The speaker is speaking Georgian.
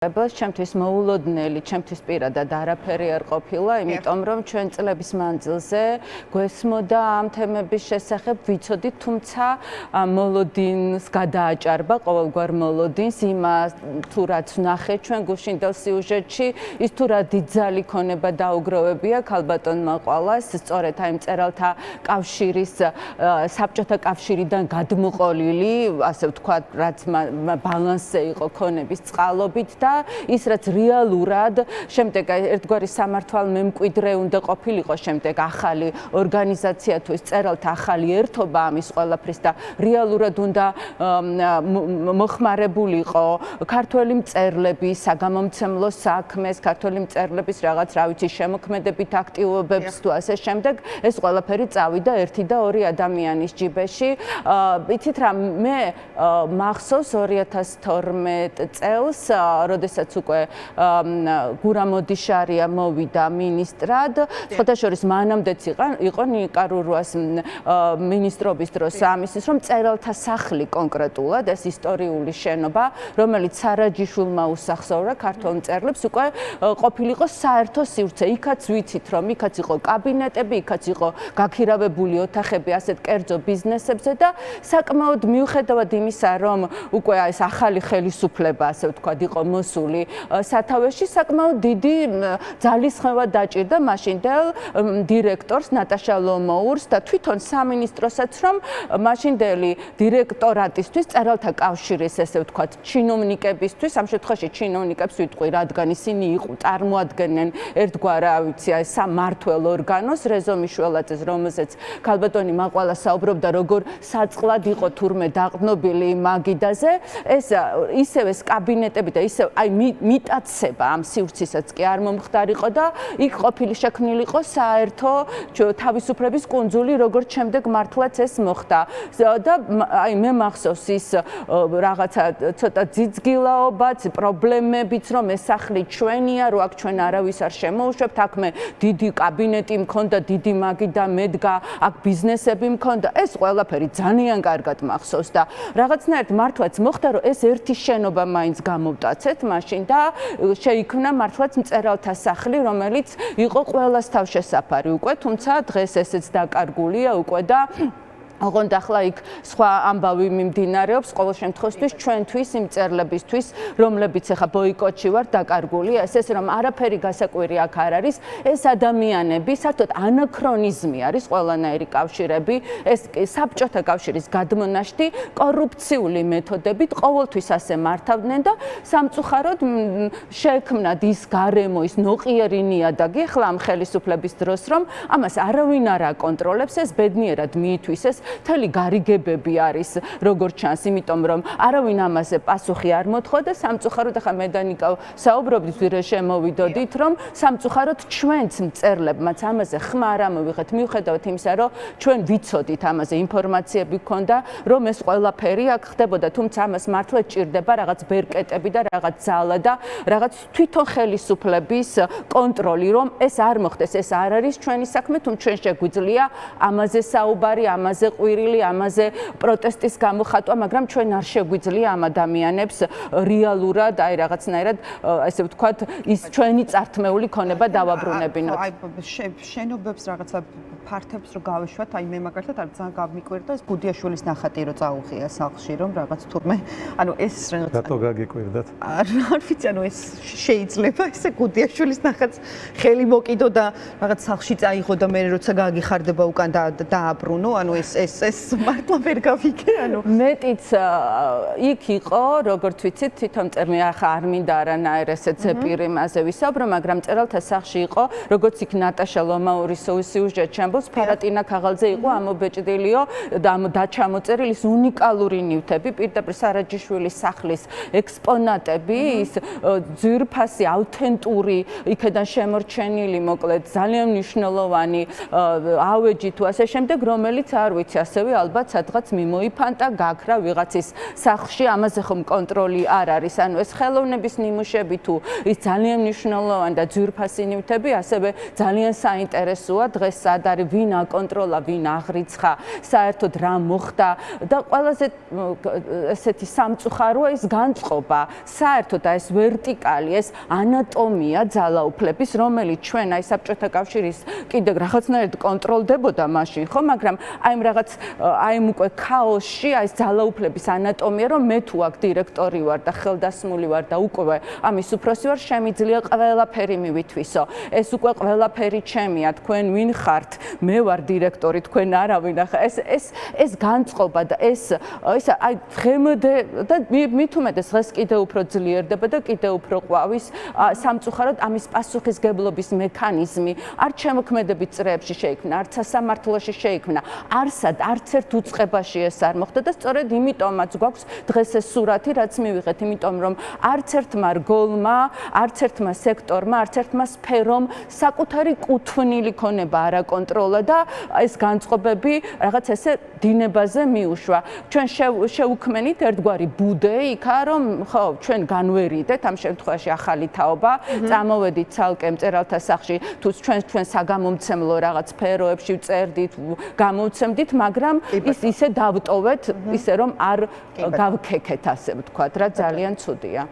ჩემთვის მოულოდნელი, ჩემთვის პირადად არაფერი არ ყოფილა, იმიტომ რომ ჩვენ წლების მანძილზე გვესმოდა ამ თემების შესახებ ვიცოდით, თუმცა მოლოდინს გადააჭარბა ყოველგვარ მოლოდინს იმას თუ რაც ვნახე ჩვენ გუშინდელ სიუჟეტში, ის თუ რა დიდძალი ქონება დაუგროვებია ქალბატონმა ყვალას, სწორედ აი მწერალთა კავშირის საბჭოთა კავშირიდან გადმოყოლილი, ასე ვთქვათ, რაც ბალანსზე იყო ქონების წყალობით და ის რაც რეალურად შემდეგ ერთგვარი სამართალ მემკვიდრე უნდა ყოფილიყო შემდეგ ახალი ორგანიზაცია თუ ეს წერალთა ახალი ერთობა ამის ყველაფრის და რეალურად უნდა მოხმარებულიყო ქართველი მწერლების საგამომცემლო საქმეს, ქართველი მწერლების რაღაც რა ვიცი შემოქმედებით აქტივობებს თუ ასე შემდეგ ეს ყველაფერი წავიდა 1 და 2 ადამიანის ჯიბეში. იცით რა მე მახსოვს 2012 წელს როდესაც უკვე გურამ მოდიშარია მოვიდა მინისტრად, შეხოთაშორის მანამდეც იყო ნიკარურუას მინისტრობის დროს ამისის რომ წერალთა სახლი კონკრეტულად ეს ისტორიული შენობა, რომელიც სარაჯიშვილმა უსახსოვრა ქართულ მწერლებს უკვე ყოფილიყო საერთო სივრცე. იქაც ვიცით რომ იქაც იყო კაბინეტები, იქაც იყო გაქირავებული ოთახები ასეთ კერძო ბიზნესებზე და საკმაოდ მიუხედავად იმისა რომ უკვე ეს ახალი ხელისუფლება ასე ვთქვათ იყო მოსული სათავეში საკმაოდ დიდი ძალისხმევა დაჭირდა მაშინდელ დირექტორს ნატაშა ლომოურს და თვითონ სამინისტროსაც რომ მაშინდელი დირექტორატისთვის წერალთა კავშირის ესე ვთქვათ ჩინოვნიკებისთვის ამ შემთხვევაში ჩინოვნიკებს ვიტყვი რადგან ისინი წარმოადგენენ ერთგვარ რა ვიცი აი სამმართველ ორგანოს რეზომიშველაძეს რომელზეც ქალბატონი მაყვალა საუბრობდა როგორ საწყლად იყო თურმე დაყრდნობილი მაგიდაზე ეს ისევ ეს კაბინეტები და ისევ აი მიტაცება ამ სივრცისაც კი არ მომხდარიყო და იქ ყოფილი შექმნილიყო საერთო თავისუფლების კუნძული როგორც შემდეგ მართლაც ეს მოხდა და აი მე მახსოვს ის რაღაცა ცოტა ძიძგილაობაც პრობლემებიც რომ ეს სახლი ჩვენია რო აქ ჩვენ არავის არ შემოუშვებთ აქ მე დიდი კაბინეტი მქონდა დიდი მაგი და მედგა აქ ბიზნესები მქონდა ეს ყველაფერი ძალიან კარგად მახსოვს და რაღაცნაირად მართლაც მოხდა რომ ეს ერთი შენობა მაინც გამოვტაცეთ მაშინ და შეიქმნა მართლაც მწერალთა სახლი რომელიც იყო ყველას თავშესაფარი უკვე თუმცა დღეს ესეც დაკარგულია უკვე და ოღონდ ახლა იქ სხვა ამბავი მიმდინარეობს ყოველ შემთხვევაში ჩვენთვის იმ მწერლებისთვის რომლებიც ახლა ბოიკოტში ვარ დაკარგული ეს რომ არაფერი გასაკვირი აქ არ არის ეს ადამიანები საერთოდ ანაქრონიზმი არის ყველანაირი კავშირები ეს საბჭოთა კავშირის გადმონაშთი კორუფციული მეთოდებით ყოველთვის ასე მართავდნენ და სამწუხაროდ შეექმნათ ის გარემო ის ნოყიერი ნიადაგი ახლა ამ ხელისუფლების დროს რომ ამას არავინ არ აკონტროლებს ეს ბედნიერად მიითვისეს მთელი გარიგებები არის როგორც ჩანს იმიტომ რომ არავინ ამაზე პასუხი არ მოთხოვა და სამწუხაროდ ახლა მე და ნიკა საუბრობდით ვირე შემოვიდოდით რომ სამწუხაროდ ჩვენც მწერლებმაც ამაზე ხმა არ ამოვიღეთ მიუხედავად იმისა რომ ჩვენ ვიცოდით ამაზე ინფორმაციები გქონდა რომ ეს ყველაფერი აქ ხდებოდა თუმცა ამას მართლა ჭირდება რაღაც ბერკეტები და რაღაც ძალა და რაღაც თვითონ ხელისუფლების კონტროლი რომ ეს არ მოხდეს ეს არ არის ჩვენი საქმე თუ ჩვენ შეგვიძლია ამაზე საუბარი ამაზე ყვირილი ამაზე პროტესტის გამოხატვა, მაგრამ ჩვენ არ შეგვიძლია ამ ადამიანებს რეალურად აი რაღაცნაირად ასე ვთქვათ ის ჩვენი წართმეული ქონება დავაბრუნებინოთ. აი შენობებს რაღაცა ფართებს რო გავეშვათ, აი მე მაგალითად არ ძალიან გამიკვირდა ეს გუდიაშვილის ნახატი რო წაუღია სახლში რომ რაღაც თურმე ანუ ეს რაღაც რატო გაგიკვირდათ? არ ვიცი ანუ ეს შეიძლება ესე გუდიაშვილის ნახატს ხელი მოკიდო და რაღაც სახლში წაიღო და მე როცა გაგიხარდება უკან დააბრუნო ანუ ეს მართლა ვერ გავიგე ანუ მეტიც იქ იყო როგორც ვიცით თვითონ წერმე ახლა არ მინდა არანაირ ესე ზეპირი მასე ვისაუბრო მაგრამ წერალთა სახლში იყო როგორც იქ ნატაშა ლომაურის სიუჟეტი ჩემბოს ფარატინა ქაღალძე იყო ამობეჭდილიო და დაჩამოწერილი ის უნიკალური ნივთები პირდაპირ სარაჯიშვილის სახლის ექსპონატები ის ძვირფასი აუთენტური იქედან შემორჩენილი მოკლედ ძალიან მნიშვნელოვანი ავეჯი თუ ასე შემდეგ რომელიც არ ვიცი ასევე ალბათ სადღაც მიმოიფანტა, გაქრა ვიღაცის სახლში, ამაზე ხომ კონტროლი არ არის. ანუ ეს ხელოვნების ნიმუშები თუ ის ძალიან მნიშვნელოვანი და ძვირფასი ნივთები, ასევე ძალიან საინტერესოა დღეს სად არის, ვინ აკონტროლა, ვინ აღრიცხა, საერთოდ რა მოხდა და ყველაზე ესეთი სამწუხაროა ის განწყობა, საერთოდ ეს ვერტიკალი, ეს ანატომია ძალაუფლების, რომელიც ჩვენ აი საბჭოთა კავშირის კიდევ რაღაცნაირად კონტროლდებოდა მაშინ, ხო, მაგრამ აი რაღაც აი უკვე ქაოსში აი ეს ძალაუფლების ანატომია, რომ მე თუ აქ დირექტორი ვარ და ხელდასმული ვარ და უკვე ამის უფროსი ვარ, შემიძლია ყველაფერი მივითვისო. ეს უკვე ყველაფერი ჩემია, თქვენ ვინ ხართ? მე ვარ დირექტორი, თქვენ არავინ. ახლა ეს განწყობა და ეს აი დღემდე და მით უმეტეს დღეს კიდევ უფრო ძლიერდება და კიდევ უფრო ყვავის სამწუხაროდ ამის პასუხისგებლობის მექანიზმი არ შემოქმედებით წრეებში შეიქმნა, არც სასამართლოში შეიქმნა, არც ერთ უწყებაში ეს არ მოხდა და სწორედ იმიტომაც გვაქვს დღეს ეს სურათი, რაც მივიღეთ, იმიტომ რომ არც ერთმა რგოლმა, არც ერთმა სექტორმა, არც ერთმა სფერომ საკუთარი კუთვნილი ქონება არ აკონტროლა და ეს განწყობები რაღაც ესე დინებაზე მიუშვა. ჩვენ შევუქმნით ერთგვარი ბუდე იქა, რომ ხო, ჩვენ განვერიდეთ ამ შემთხვევაში ახალი თაობა, წამოვედით ცალკე მწერალთა სახლში, თუ ჩვენ საგამომცემლო რაღაც სფეროებში ვწერდით, გამოვცემდით, მაგრამ ისე დავტოვეთ, ისე რომ არ გავქეკეთ, ასე ვთქვათ, რა ძალიან ცუდია.